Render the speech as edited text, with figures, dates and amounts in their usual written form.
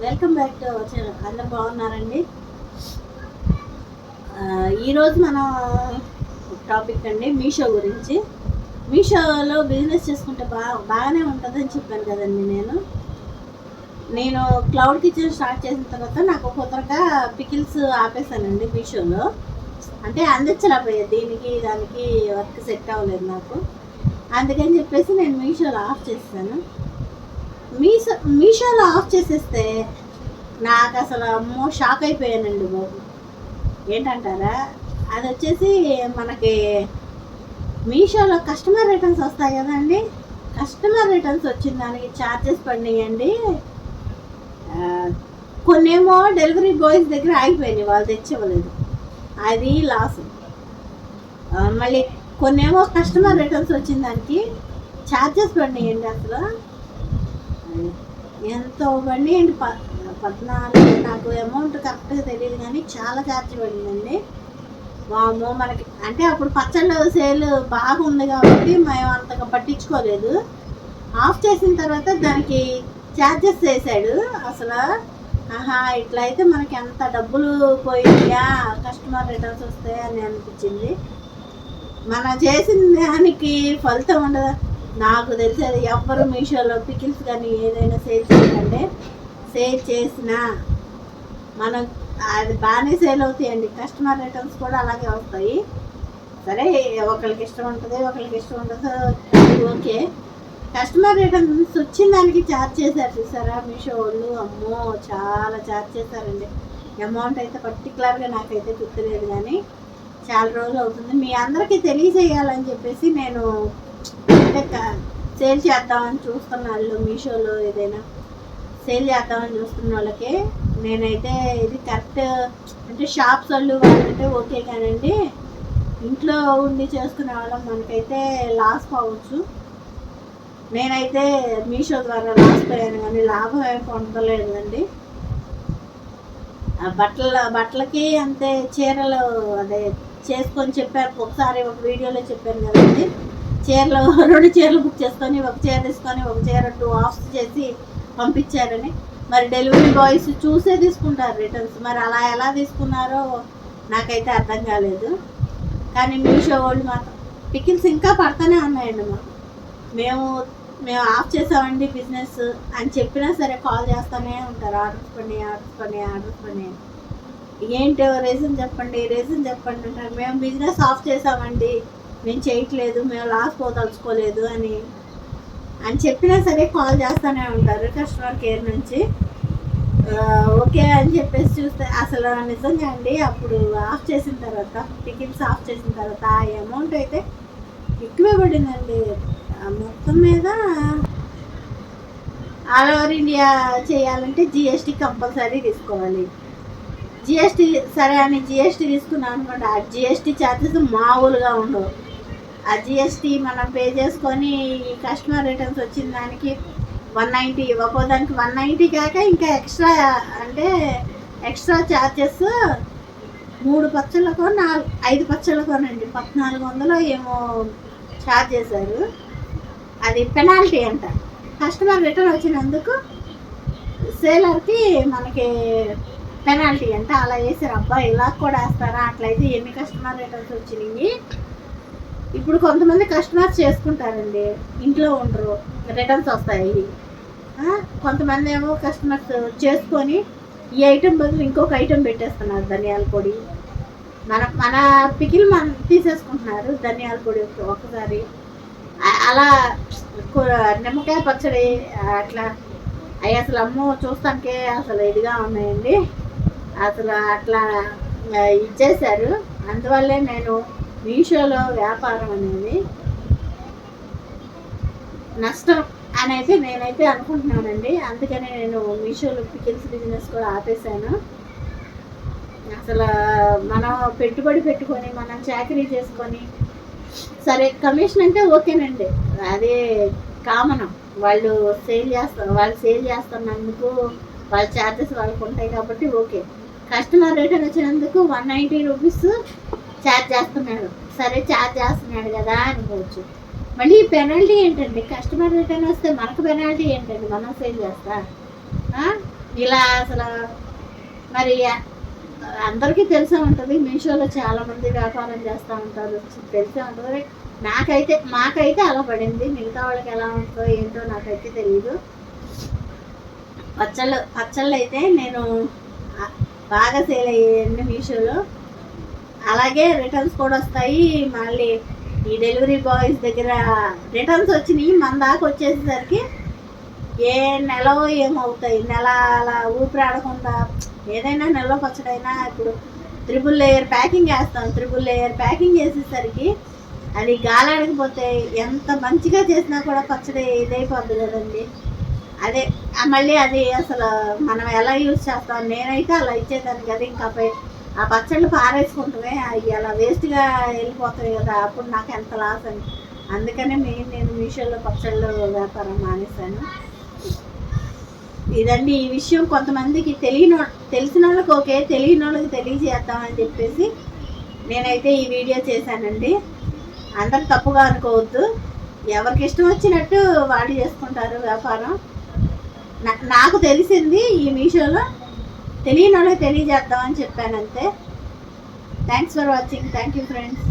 Welcome back to our channel. అందరు బాగున్నారండి. ఈరోజు మనం టాపిక్ అండి మీషో గురించి. మీషోలో బిజినెస్ చేసుకుంటే బాగానే ఉంటుందని చెప్పాను కదండి. నేను క్లౌడ్ కిచెన్ స్టార్ట్ చేసిన తర్వాత నాకు కొత్తగా పికిల్స్ ఆపేసానండి మీషోలో. అంటే అందించలేకపోయాయి, దీనికి దానికి వర్క్ సెట్ అవ్వలేదు నాకు. అందుకని చెప్పేసి నేను మీషోలో ఆఫ్ చేస్తాను. మీషోలో ఆఫ్ చేసేస్తే నాకు అసలు అమ్మో షాక్ అయిపోయానండి బాబు. ఏంటంటారా, అది వచ్చేసి మనకి మీషోలో కస్టమర్ రిటర్న్స్ వస్తాయి కదండి. కస్టమర్ రిటర్న్స్ వచ్చిన దానికి ఛార్జెస్ పడినాయండి. కొన్నేమో డెలివరీ బాయ్స్ దగ్గర ఆగిపోయినాయి, వాళ్ళు తెచ్చివ్వలేదు, అది లాస్. మళ్ళీ కొన్నేమో కస్టమర్ రిటర్న్స్ వచ్చిన దానికి ఛార్జెస్ పడినాయండి. అసలు ఎంతో పడినాయండి, 14. నాకు అమౌంట్ కరెక్ట్గా తెలియదు కానీ చాలా ఛార్జ్ పడిందండి. వామో, మనకి అంటే అప్పుడు పచ్చళ్ళ సేల్ బాగుంది కాబట్టి మేము అంతగా పట్టించుకోలేదు. ఆఫ్ చేసిన తర్వాత దానికి ఛార్జెస్ వేసాడు. అసలు ఇట్లా అయితే మనకి ఎంత డబ్బులు పోయిందా, కస్టమర్ రిటర్న్స్ వస్తాయని అనిపించింది. మనం చేసిన దానికి ఫలితం ఉండదు. నాకు తెలిసేది ఎవ్వరు మీషోలో పికిల్స్ కానీ ఏదైనా సేల్ చేయకండి. సేల్ చేసినా మనం అది బాగానే సేల్ అవుతాయండి. కస్టమర్ రిటర్న్స్ కూడా అలాగే వస్తాయి. సరే, ఒకరికి ఇష్టం ఉంటుంది, ఒకరికి ఇష్టం ఉండదు, ఓకే. కస్టమర్ రిటర్న్స్ వచ్చిన దానికి ఛార్జ్ చేశారు చూసారా మీషో వాళ్ళు. అమ్మో, చాలా ఛార్జ్ చేశారండి. అమౌంట్ అయితే పర్టికులర్గా నాకైతే గుర్తులేదు కానీ చాలా రోజులు అవుతుంది. మీ అందరికీ తెలియజేయాలని చెప్పేసి నేను అంటే సేల్ చేద్దామని చూస్తున్న వాళ్ళు, మీషోలో ఏదైనా సేల్ చేద్దామని చూస్తున్న వాళ్ళకి నేనైతే ఇది కరెక్ట్. అంటే షాప్స్ వాళ్ళు వాళ్ళంటే ఓకే కానండి, ఇంట్లో ఉండి చేసుకునే వాళ్ళం మనకైతే లాస్ కావచ్చు. నేనైతే మీషో ద్వారా లాస్ పోయాను కానీ లాభం ఏమి పొందలేదండి. బట్టలకి అంతే. చీరలు అదే చేసుకొని చెప్పారు ఒకసారి, ఒక వీడియోలో చెప్పాను కదండి. చీరలు 2 చీరలు బుక్ చేసుకొని ఒక చీర తీసుకొని ఒక చీర 2 ఆఫ్స్ చేసి పంపించారని. మరి డెలివరీ బాయ్స్ చూసే తీసుకుంటారు రిటర్న్స్. మరి అలా ఎలా తీసుకున్నారో నాకైతే అర్థం కాలేదు. కానీ మీషో వాళ్ళు మాత్రం పికిల్స్ ఇంకా పడుతూనే ఉన్నాయండి. మేము ఆఫ్ చేసామండి బిజినెస్ అని చెప్పినా సరే కాల్ చేస్తూనే ఉంటారు, ఆర్డర్స్ పని. ఏంటో రీజన్ చెప్పండి అంటారు. మేము బిజినెస్ ఆఫ్ చేసామండి, మేము చేయట్లేదు, మేము లాస్ పోదలుచుకోలేదు అని చెప్పినా సరే కాల్ చేస్తూనే ఉంటారు కస్టమర్ కేర్ నుంచి. ఓకే అని చెప్పేసి చూస్తే అసలు నిజంగా అండి, అప్పుడు ఆఫ్ చేసిన తర్వాత, టికెట్స్ ఆఫ్ చేసిన తర్వాత ఆ అమౌంట్ అయితే ఎక్కువే పడిందండి. మొత్తం మీద ఆల్ ఓవర్ ఇండియా చేయాలంటే జిఎస్టీ కంపల్సరీ తీసుకోవాలి. జిఎస్టీ సరే అని జిఎస్టీ తీసుకున్నాం అనుకోండి, ఆ జిఎస్టీ ఛార్జెస్ మామూలుగా ఉండవు. ఆ జిఎస్టీ మనం పే చేసుకొని ఈ కస్టమర్ రిటర్న్స్ వచ్చిన దానికి 190, ఒక్కోదానికి 190 కాక ఇంకా ఎక్స్ట్రా, అంటే ఎక్స్ట్రా ఛార్జెస్ 3 పచ్చళ్ళకో 5 పచ్చళ్ళకోనండి 1400 ఏమో ఛార్జ్ చేశారు. అది పెనాల్టీ అంట. కస్టమర్ రిటర్న్ వచ్చినందుకు సేలర్కి మనకి పెనాల్టీ అంట. అలా వేసారు. అబ్బా, ఇలా కూడా వేస్తారా? అట్లయితే ఎన్ని కస్టమర్ రిటర్న్స్ వచ్చినాయి. ఇప్పుడు కొంతమంది కస్టమర్స్ చేసుకుంటారండి, ఇంట్లో ఉండరు, రిటర్న్స్ వస్తాయి. కొంతమంది ఏమో కస్టమర్స్ చేసుకొని ఈ ఐటెం బదులు ఇంకొక ఐటెం పెట్టేస్తున్నారు, ధనియాల పొడి. మన పికిల్ మనం తీసేసుకుంటున్నారు, ధనియాల పొడి ఒకసారి. అలా నిమ్మకాయ పచ్చడి అట్లా అవి అసలు అమ్మో చూస్తానికే అసలు ఇదిగా ఉన్నాయండి. అసలు అట్లా ఇచ్చేసారు. అందువల్లే నేను మీషోలో వ్యాపారం అనేది నష్టం అని అయితే నేనైతే అనుకుంటున్నానండి. అందుకనే నేను మీషోలో పికిల్స్ బిజినెస్ కూడా ఆపేసాను. అసలు మనం పెట్టుబడి పెట్టుకొని మనం చాకరీ చేసుకొని, సరే కమిషన్ అంటే ఓకేనండి, అదే కామన్. వాళ్ళు సేల్ చేస్తున్నందుకు వాళ్ళ ఛార్జెస్ వాళ్ళకు ఉంటాయి కాబట్టి ఓకే. కస్టమర్ రిటర్న్ వచ్చినందుకు 190 రూపీస్ ఛార్జ్ చేస్తున్నాడు. సరే, ఛార్జ్ చేస్తున్నాడు కదా అనుకోవచ్చు. మళ్ళీ పెనాల్టీ ఏంటండి? కస్టమర్ రిటర్న్ వస్తే మనకు పెనాల్టీ ఏంటండి? మనం సేల్ చేస్తా ఇలా అసలు మరి అందరికీ తెలిసే ఉంటుంది, మీషోలో చాలామంది వ్యాపారం చేస్తూ ఉంటారు, తెలిసే ఉంటుంది. మాకైతే అలా పడింది, మిగతా వాళ్ళకి ఎలా ఉంటుందో ఏంటో నాకైతే తెలియదు. పచ్చళ్ళు అయితే నేను బాగా సేల్ అయ్యాయండి మీషోలో. అలాగే రిటర్న్స్ కూడా వస్తాయి. మళ్ళీ ఈ డెలివరీ బాయ్స్ దగ్గర రిటర్న్స్ వచ్చినాయి, మన దాకా వచ్చేసేసరికి ఏ నెల ఏమవుతాయి, నెల అలా ఊపిరాడకుండా ఏదైనా నెలలో పచ్చడైనా ఇప్పుడు 3 లేయర్ ప్యాకింగ్ వేస్తాం, 3 లేయర్ ప్యాకింగ్ చేసేసరికి అది గాలాడకపోతే ఎంత మంచిగా చేసినా కూడా పచ్చడి ఇదైపోద్ది కదండి. అదే మళ్ళీ అది అసలు మనం ఎలా యూజ్ చేస్తాం, నేనైతే అలా ఇచ్చేదాన్ని కదా, ఇంకా ఆ పచ్చళ్ళు పారేసుకుంటే అవి అలా వేస్ట్గా వెళ్ళిపోతాయి కదా, అప్పుడు నాకు ఎంత లాస్ అని. అందుకనే నేను మీషోలో పచ్చళ్ళు వ్యాపారం మానేశాను. ఇదండి ఈ విషయం. కొంతమందికి తెలిసిన వాళ్ళకి ఓకే, తెలియని వాళ్ళకి తెలియజేద్దామని చెప్పేసి నేనైతే ఈ వీడియో చేశానండి. అందరు తప్పుగా అనుకోవద్దు, ఎవరికి ఇష్టం వచ్చినట్టు వాళ్ళు చేసుకుంటారు వ్యాపారం. నాకు తెలిసింది ఈ మీషోలో, తెలియని వాళ్ళకి తెలియజేద్దామని చెప్పాను అంతే. Thanks for watching. Thank you friends.